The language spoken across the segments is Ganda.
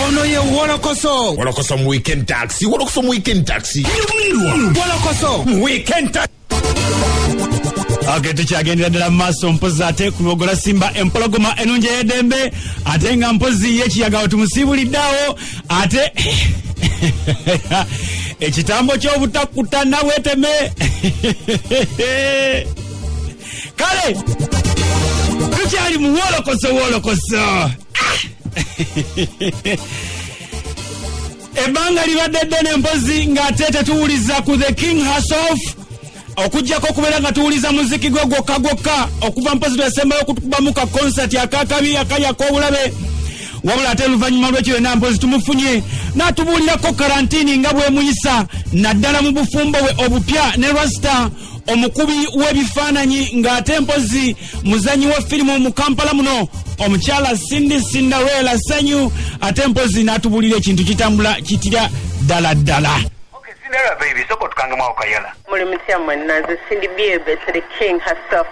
Ono ye Wolokoso. Wolokoso mu weekend taxi. Wolokoso mu weekend taxi. Wolokoso mu weekend taxi. Akete kyagendera ddala maaso mpozi ate kulogola Simba empologoma enunje y'eddembe ate nga mpozi y'ekiyaga tumusiibuliddeawo ate ekitambo ky'obutakutana bweteme kale tukyali mu Wolokoso ebbanga libadde ddene mpozi ng'ate tetuwuliza ku the king herself okujjako okubeera nga tuwuliza muziki gwe gwokka okuva mpozi twesembayo okutukubamu ka concert akakabi akali ak'obulabe wabula ate oluvannyuma lw'ekyo yonna mpozi tumufunye n'atubuulirako karantini nga bwemuyisa naddala mu bufumbo bwe obupya ne Rasta omukubi w'ebifaananyi ng'ate mpozi muzanyi wa firimu mu Kampala muno omukyala Cindy Cinderella Sanyu ate mpozi n'atubuulira ekintu kitambula kitira ddala. Cinderella baby, soko tukange mwa okayala. Mulimutia mwenaze Cindy Biebe, the king herself.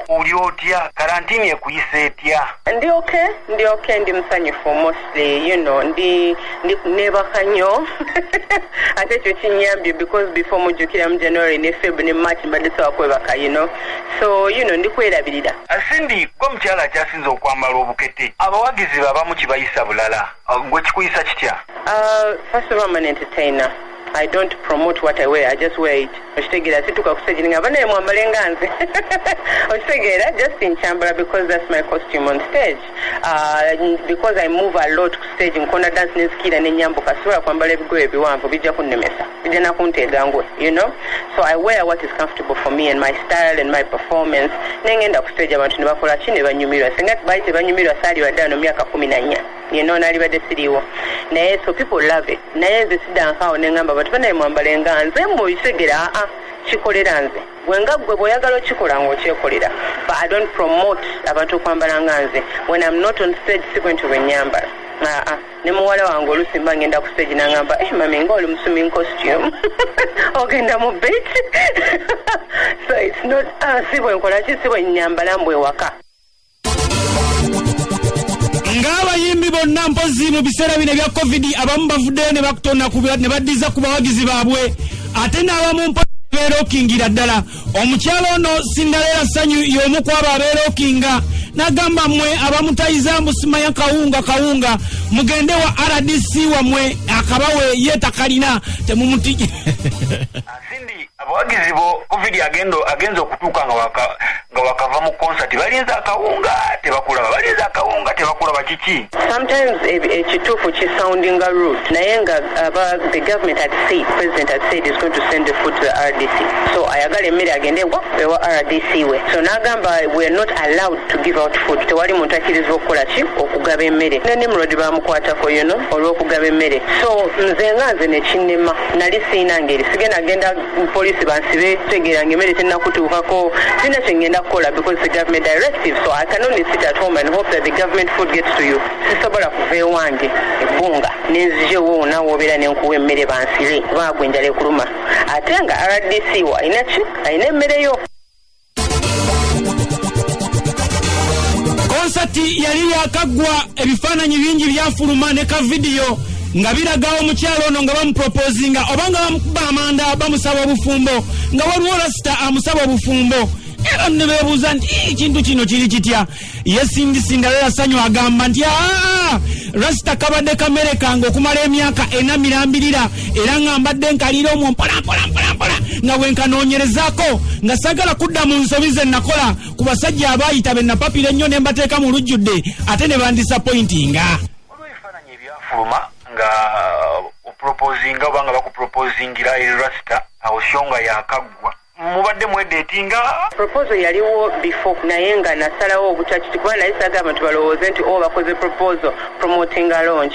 Uli otya, karantini ya kuyise etya. Ndi okay, ndi msanyufu mostly, you know, ndi never kanyo. Ate cho chinyambi because before mujukira mu January ne February ne March mbadde wakwebaka, you know. So, you know, ndi kwerabirira. Cindy, kwa mchala kyasinza okwambala obukete. Abawagizi babamu kibayisa bulala. Gwe kikuyisa kitya? First of all, I'm an entertainer. I don't promote what I wear, I just wear it. Oshitegera situka kustage nga bana mwambale nganze. Oshitegera just in chambara because that's my costume on stage. Because I move a lot ku stage nkona dance neskira nenyambuka sobola kwambala ebigoye biwanvu bijja kunnemesa. Bijja nakunteega ngwe, you know? So I wear what is comfortable for me and my style and my performance. Nengenda ku stage abantu ne bakola ki ne banyumirwa. Senga baite banyumirwa sali wadano myaka 14. You know, nali bade siriwo. Naye so people love it. Naye nze sidankaawo nengamba batu banaye mwambale nganze muyisegera kikolera nze. Wenga gwe boyagala okikola ng'okyekolera. But I don't promote abantu kwambala nganze. When I'm not on stage sikwenti lwenyambala. Ne muwala wange oluusi mba ngenda ku stage nangamba mami nga oli musumi in costume ogenda mu beat. So it's not si bwe nkola ki si bwe nyambala mbwe waka. Ng'abayimbi bonna mpozi mu biseera bino ebya covid abamu bavuddeyo ne bakutonna ne baddiza ku bawagizi baabwe ate n'abamu mpozi beerokingira ddala omukyalo ono Cinderella Sanyu y'omu ku abo abeerokinga n'agamba mmwe abamutayiza mbusimanya kawunga mugende wa RDC wammwe akabawe ye takalina temumutije. Cindy abawagizi bo covid agenza okutuuka nga wakava mu concert balinza akawunga tebakulaba kiki. Sometimes ekituufu kisoundinga rude naye nga the government had said, president had said is going to send the food to the RDC. So ayagala emmere agende ewa RDC we. So n'agamba we are not allowed to give out food. Tewali muntu akkirizibwa okukola ki okugaba emmere. Ne Nimrod bamukwatako olw'okugaba emmere. So nze ne kinnema nali siina ngeri sigenda genda poliisi bansibe tegeera ng'emmere tennakutuukako sina kye ngenda kukola because the government directive. So I can only sit at home and hope that the government food gets to you. Sisobola kuva ewange ebbunga nenzije nawe obeera nenkuwa emmere bansibe kubanga gwe njala ekuluma ate nga RDC wa alina emmere yo. Konsati yali yakaggwa ebifaananyi bingi byafuluma ne ka vidiyo nga biragawo omukyalo ono nga bamuproposinga oba nga bamukuba amanda bamusaba obufumbo nga waliwo Rasta amusaba obufumbo. Era ne beebuuza nti ekintu kino kiri kitya. Ye Cindy Cinderella Sanyu agamba nti Rasta kabadde kamere kange okumala emyaka 4 era nga mbadde nkalira omwo mpola nga bwenkanoonyerezaako nga sagala kudda mu nsobi ze nakola ku basajja abaayita be napapira ennyo ne mbateeka mu lujjudde ate ne bandisappointinga. Waliwo ebifaananyi ebyafuluma nga oproposinga oba nga bakuproposingira eri Rasta awo Shonga yakaggwa. Mubadde mwedetinga proposal yaliwo before naye nga nasalawo obutaki kuba naye saagala abantu balowooze nti bakoze proposal promoting a launch.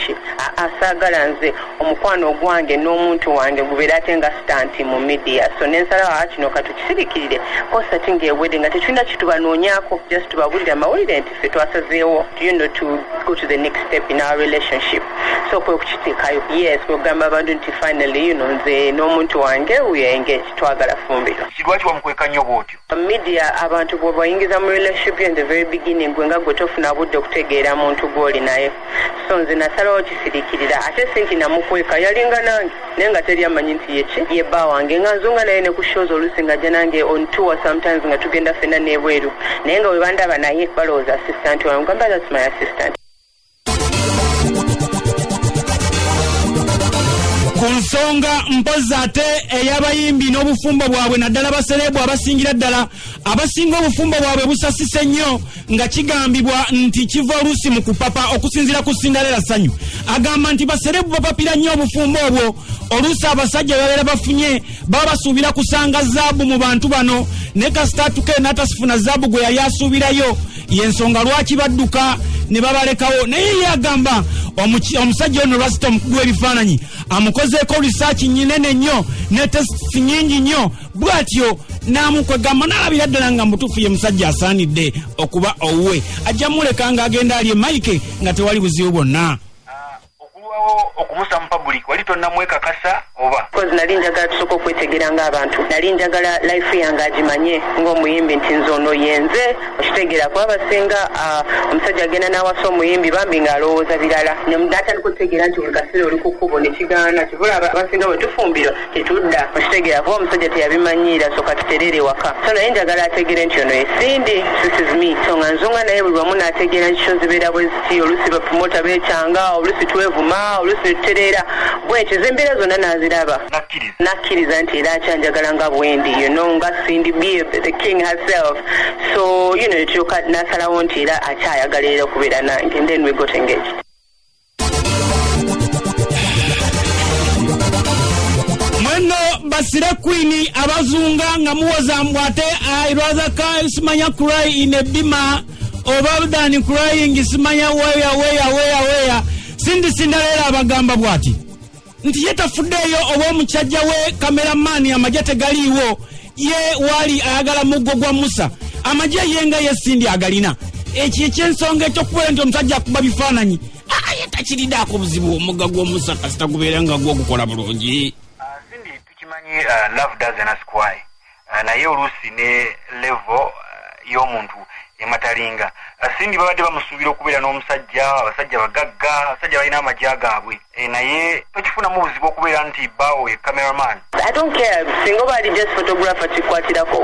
Asaagala nze omukwano ogwange n'omuntu wange gubeera ate nga stanti mu media. So nensalawo kino katukisirikirire concert ng'ewedde nga tekirina kitubanoonyaako just tubabulira amawulire nti ffe twasazeewo to go to the next step in our relationship. So kwe kukiteekayo yes kwegamba abantu nti finally nze n'omuntu wange we are engaged twagala fumbiro. Lwaki wamukweka nnyo bw'otyo? Media abantu bwe bayingiza mu relationship in the very beginning gwe nga gwe tofuna budde okutegeera muntu gw'oli naye. So nze nasalawo kisirikirira ate sinti namukweka yalinga nange naye nga teri amanyi nti ye bba wange nga nzunga naye ne ku shows oluusi ng'ajja nange on tour sometimes nga tugenda ffenna n'ebweru naye nga bwe bandaba naye balowooza assistant wange ngamba that's my assistant. Ku nsonga mpozi ate ey'abayimbi n'obufumbo bwabwe naddala baserebu abasingira ddala abasinga obufumbo bwabwe busasise nnyo nga kigambibwa nti kiva oluusi mu kupapa okusinziira ku Cinderella Sanyu agamba nti baserebu bapapira nnyo obufumbo obwo oluusi abasajja babeera bafunye baba basuubira kusanga zaabu mu bantu bano ne kasitatuke n'atasifuna zaabu gwe yali asuubirayo y'ensonga lwaki badduka ne babalekawo naye yagamba omusajja ono lwasita omukugu w'ebifaananyi amukozeeko research nyinene nnyo ne tests nyingi nnyo bw'atyo n'amukwegamba n'alabira ddala nga mutuufu ye musajja asaanidde okuba owuwe ajja muleka ng'agenda ali emayike nga tewali buzibu bwonna. Okulwawo okumusa mu public wali tonnamwekakasa oba? Because nali njagala tusooka okwetegera ng'abantu nali njagala life yange agimanye ng'omuyimbi nti nze ono yenze okitegeera kuba basinga omusajja agenda n'awasa omuyimbi bambi ng'alowooza birala natandika okutegeera nti buli kaseera oli ku kkubo ne kigaana kibula abasinga bwe tufumbiro tetudda okitegeera kuba omusajja teyabimanyiira soka tuterere waka so naye njagala ategere nti ono esindi this is me so nga nzunga naye buli wamu n'ategeera nti kyo zibeera bwe ziti oluusi bapromota beekyanga oluusi twevuma oluusi tutereera bwekyo zembeera zonna n'aziraba nakkiriza nti era akyanjagala nga bwendi nga Cindy B the king herself so ekyoka n'asalawo nti era akyayagala era okubeera nange and then we got engaged. Mweno basire queen abazunga nga muwoza mbwate I rather simanya cry in a bima oba than crying simanya where Cinderella abagamba bwati nti yetafuddeyo oba omukyajja we cameraman amagye tegaliiwo ye wali ayagala muggo gwa Musa amagye yenga ye Cindy agalina ekyo ekyensonga ekyokubeera nti omusajja akuba bifaananyi yetakiriddaako obuzibu omugga gwa Musa kasita gubeera nga gwo gukola bulungi. Cindy tukimanyi love doesn't ask why naye oluusi ne level y'omuntu ematalinga Cindy babadde bamusuubira okubeera n'omusajja abasajja bagagga abasajja balina amagye gaabwe naye tokifunamu obuzibu okubeera nti bbaawo ye cameraman. I don't care singa bali just photographer kikwatirako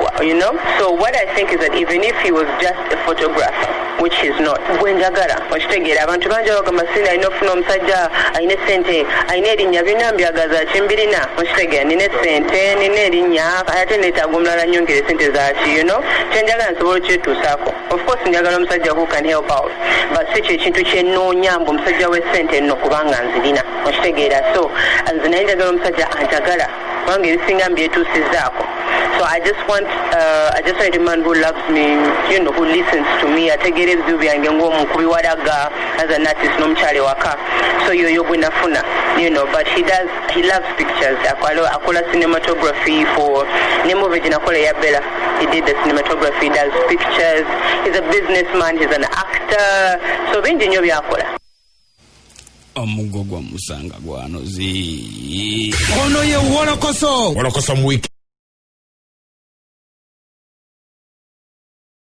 so what I think is that even if he was just a photographer which he's not bwenjagala okitegeera abantu bangi bagamba Cindy alina okufuna omusajja alina sente alina erinnya birina mbyagaza kimbirina okitegeera nina sente nina erinnya ate neetaaga omulala nyongere sente zaki kyenjagala nsobola okyetuusaako of course njagala omusajja who can help out but si kyekintu kyenoonya mbu omusajja w'essente nno kubanga nzirina okitegeera so nze naye njagala omusajja anjagala kubanga ebisinga mbyetuusizaako so I just want a man who loves me who listens to me ategeera ebizibu byange ng'omukubi walaga as an artist n'omukyale waka so yoyo gwe nafuna but he loves pictures akola cinematography for ne movie gye nakola eya Bella he did the cinematography, he does pictures, he's a businessman, he's an actor so bingi nnyo byakola. Omugo gwa Musanga gwanozi ono ye Wolokoso mu weekend